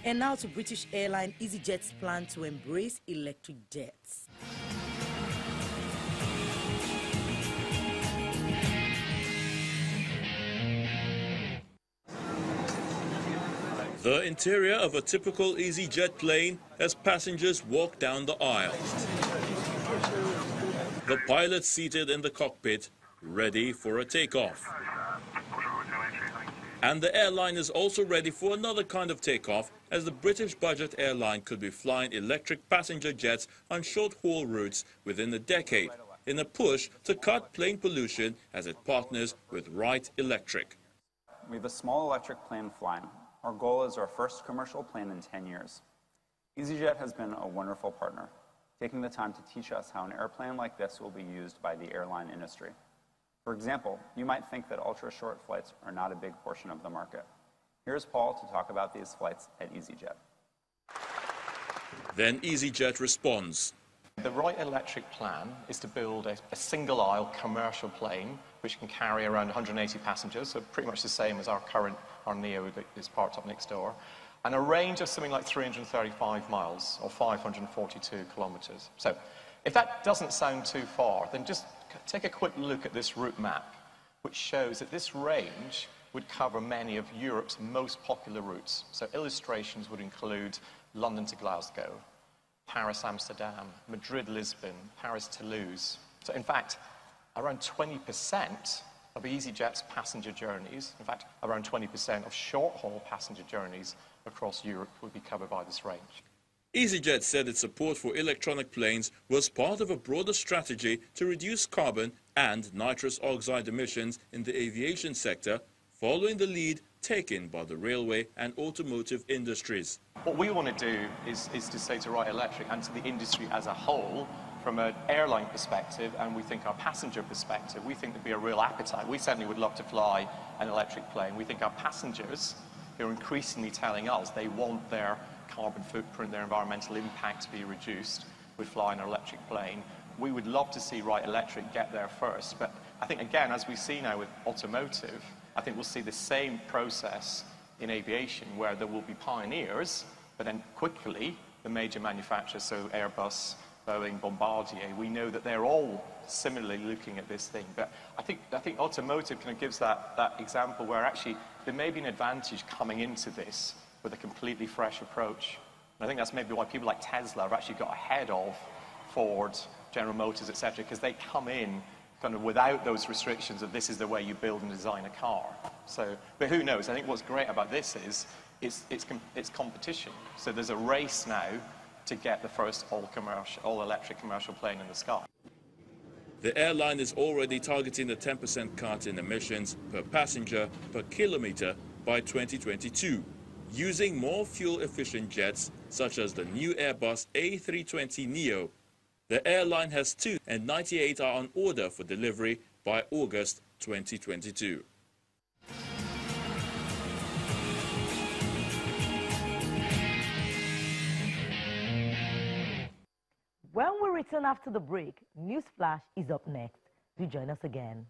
And now to British airline EasyJet's plan to embrace electric jets. The interior of a typical EasyJet plane as passengers walk down the aisle. The pilot seated in the cockpit, ready for a takeoff. And the airline is also ready for another kind of takeoff, as the British budget airline could be flying electric passenger jets on short-haul routes within a decade, in a push to cut plane pollution as it partners with Wright Electric. We have a small electric plane flying. Our goal is our first commercial plane in 10 years. EasyJet has been a wonderful partner, taking the time to teach us how an airplane like this will be used by the airline industry. For example, you might think that ultra-short flights are not a big portion of the market. Here's Paul to talk about these flights at EasyJet. Then EasyJet responds. The Wright Electric plan is to build a single-aisle commercial plane which can carry around 180 passengers, so pretty much the same as our Neo that is parked up next door, and a range of something like 335 miles or 542 kilometres. So if that doesn't sound too far, then just take a quick look at this route map, which shows that this range would cover many of Europe's most popular routes. So illustrations would include London to Glasgow, Paris, Amsterdam, Madrid, Lisbon, Paris, Toulouse. So in fact, around 20% of EasyJet's passenger journeys, in fact, around 20% of short-haul passenger journeys across Europe would be covered by this range. EasyJet said its support for electronic planes was part of a broader strategy to reduce carbon and nitrous oxide emissions in the aviation sector, following the lead taken by the railway and automotive industries. What we want to do is to say to Wright Electric and to the industry as a whole, from an airline perspective, and we think our passenger perspective, we think there'd be a real appetite. We certainly would love to fly an electric plane. We think our passengers are increasingly telling us they want their carbon footprint, their environmental impact to be reduced with flying an electric plane. We would love to see Wright Electric get there first, but I think, again, as we see now with automotive, I think we'll see the same process in aviation, where there will be pioneers, but then quickly the major manufacturers, so Airbus, Boeing, Bombardier, we know that they're all similarly looking at this thing. But I think automotive kind of gives that example where actually there may be an advantage coming into this with a completely fresh approach. And I think that's maybe why people like Tesla have actually got ahead of Ford, General Motors, etc., because they come in kind of without those restrictions of this is the way you build and design a car. So, but who knows? I think what's great about this is it's competition. So there's a race now to get the first all-electric commercial plane in the sky. The airline is already targeting a 10% cut in emissions per passenger per kilometre by 2022, using more fuel-efficient jets such as the new Airbus A320neo. The airline has 2 and 98 are on order for delivery by August 2022. When we return after the break, Newsflash is up next. Do join us again.